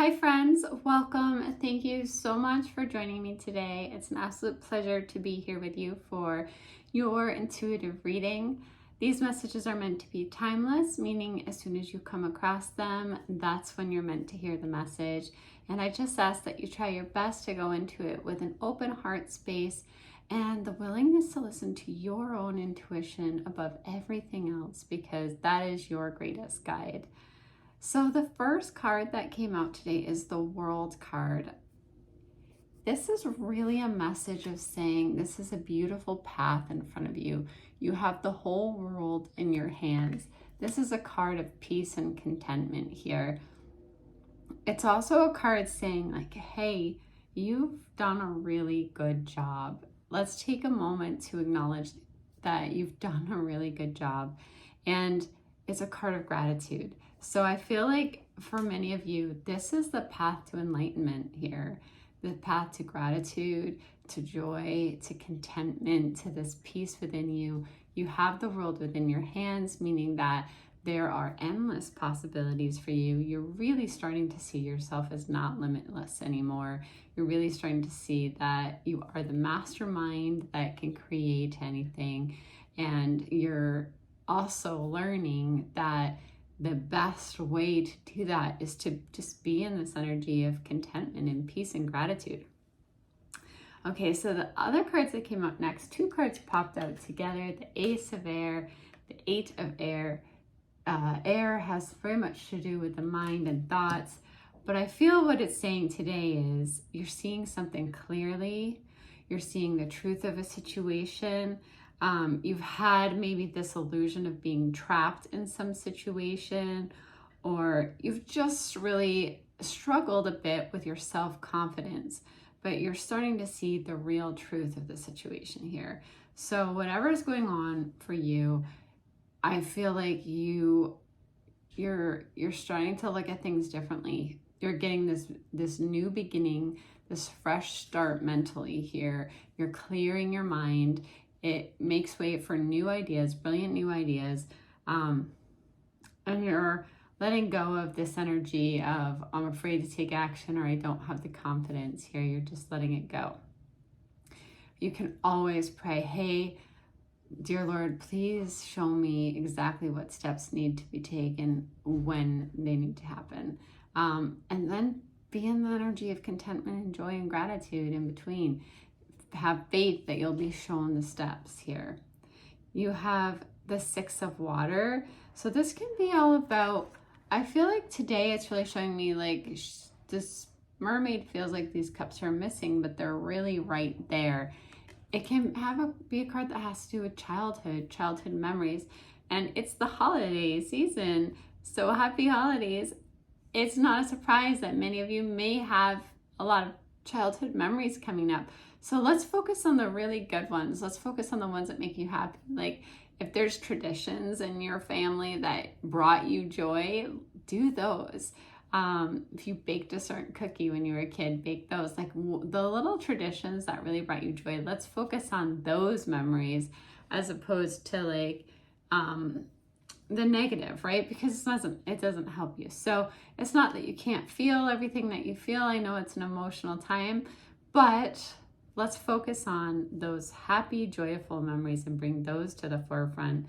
Hi friends, welcome. Thank you so much for joining me today. It's an absolute pleasure to be here with you for your intuitive reading. These messages are meant to be timeless, meaning as soon as you come across them, that's when you're meant to hear the message. And I just ask that you try your best to go into it with an open heart space and the willingness to listen to your own intuition above everything else, because that is your greatest guide. So the first card that came out today is the World card. This is really a message of saying this is a beautiful path in front of you. You have the whole world in your hands. This is a card of peace and contentment here. It's also a card saying like, hey, you've done a really good job. Let's take a moment to acknowledge that you've done a really good job. And it's a card of gratitude. So I feel like for many of you, this is the path to enlightenment here, the path to gratitude, to joy, to contentment, to this peace within you. You have the world within your hands, meaning that there are endless possibilities for you. You're really starting to see yourself as not limitless anymore. You're really starting to see that you are the mastermind that can create anything. And you're also learning that the best way to do that is to just be in this energy of contentment and peace and gratitude. Okay, so the other cards that came up next, two cards popped out together, the Ace of Air, the Eight of Air. Air has very much to do with the mind and thoughts, but I feel what it's saying today is you're seeing something clearly, you're seeing the truth of a situation. You've had maybe this illusion of being trapped in some situation, or you've just really struggled a bit with your self-confidence, but you're starting to see the real truth of the situation here. So whatever is going on for you, I feel like you're starting to look at things differently. You're getting this new beginning, this fresh start mentally here. You're clearing your mind. It makes way for new ideas, brilliant new ideas. And you're letting go of this energy of I'm afraid to take action or I don't have the confidence here. You're just letting it go. You can always pray, hey, dear Lord, please show me exactly what steps need to be taken when they need to happen. And then be in the energy of contentment and joy and gratitude in between. Have faith that you'll be shown the steps here. You have the Six of Water. So this can be all about, I feel like today it's really showing me like this mermaid feels like these cups are missing, but they're really right there. It can be a card that has to do with childhood memories, and it's the holiday season. So happy holidays. It's not a surprise that many of you may have a lot of childhood memories coming up. So let's focus on the really good ones. Let's focus on the ones that make you happy. Like if there's traditions in your family that brought you joy, do those. If you baked a certain cookie when you were a kid, bake those. Like the little traditions that really brought you joy. Let's focus on those memories as opposed to like the negative, right? Because it doesn't help you. So it's not that you can't feel everything that you feel. I know it's an emotional time, but let's focus on those happy, joyful memories and bring those to the forefront.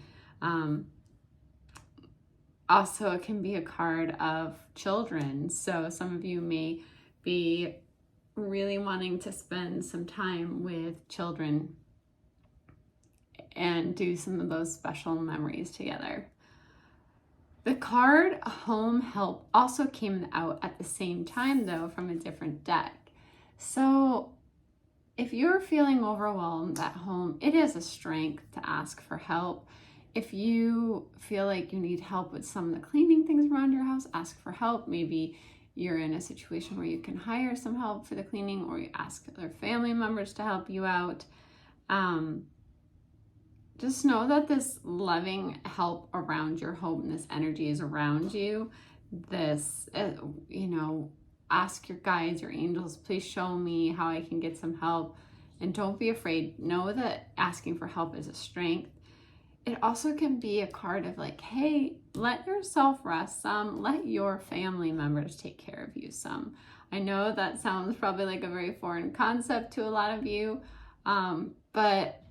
Also, it can be a card of children. So some of you may be really wanting to spend some time with children and do some of those special memories together. The card Home Help also came out at the same time, though, from a different deck. So if you're feeling overwhelmed at home, it is a strength to ask for help. If you feel like you need help with some of the cleaning things around your house, ask for help. Maybe you're in a situation where you can hire some help for the cleaning, or you ask other family members to help you out. Just know that this loving help around your home, this energy is around you. This, ask your guides, your angels, please show me how I can get some help. And don't be afraid. Know that asking for help is a strength. it also can be a card of like, hey, let yourself rest some, let your family members take care of you some. I know that sounds probably like a very foreign concept to a lot of you, but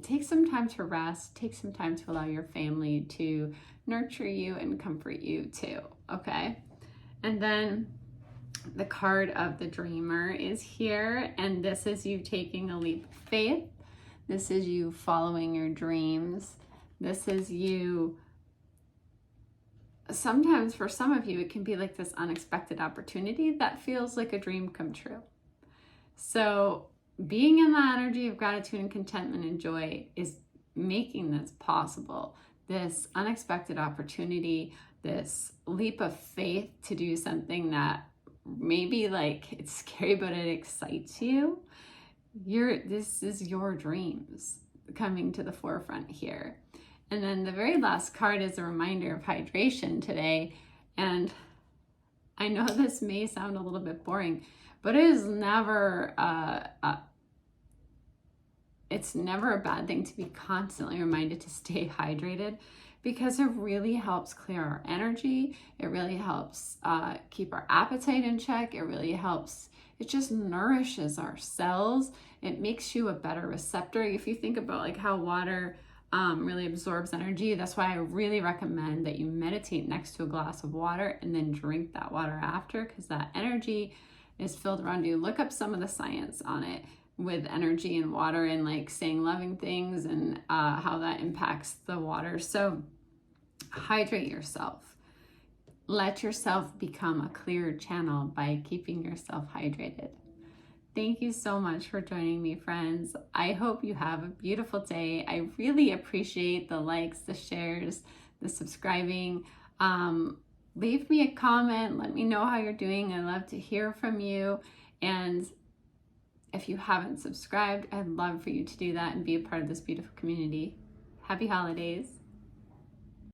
take some time to rest, take some time to allow your family to nurture you and comfort you too, okay? And then the card of the dreamer is here, and this is you taking a leap of faith. This is you following your dreams. This is you, sometimes for some of you, it can be like this unexpected opportunity that feels like a dream come true. So being in the energy of gratitude and contentment and joy is making this possible. This unexpected opportunity, this leap of faith to do something that maybe like it's scary, but it excites you. This is your dreams coming to the forefront here. And then the very last card is a reminder of hydration today. And I know this may sound a little bit boring, but it is never it's never a bad thing to be constantly reminded to stay hydrated, because it really helps clear our energy. It really helps keep our appetite in check. It really helps, it just nourishes our cells. It makes you a better receptor. If you think about like how water really absorbs energy, that's why I really recommend that you meditate next to a glass of water and then drink that water after, because that energy is filled around you. Look up some of the science on it with energy and water, and like saying loving things and how that impacts the water. So hydrate yourself. Let yourself become a clearer channel by keeping yourself hydrated. Thank you so much for joining me, friends. I hope you have a beautiful day. I really appreciate the likes, the shares, the subscribing. Leave me a comment. Let me know how you're doing. I love to hear from you. And if you haven't subscribed, I'd love for you to do that and be a part of this beautiful community. Happy holidays.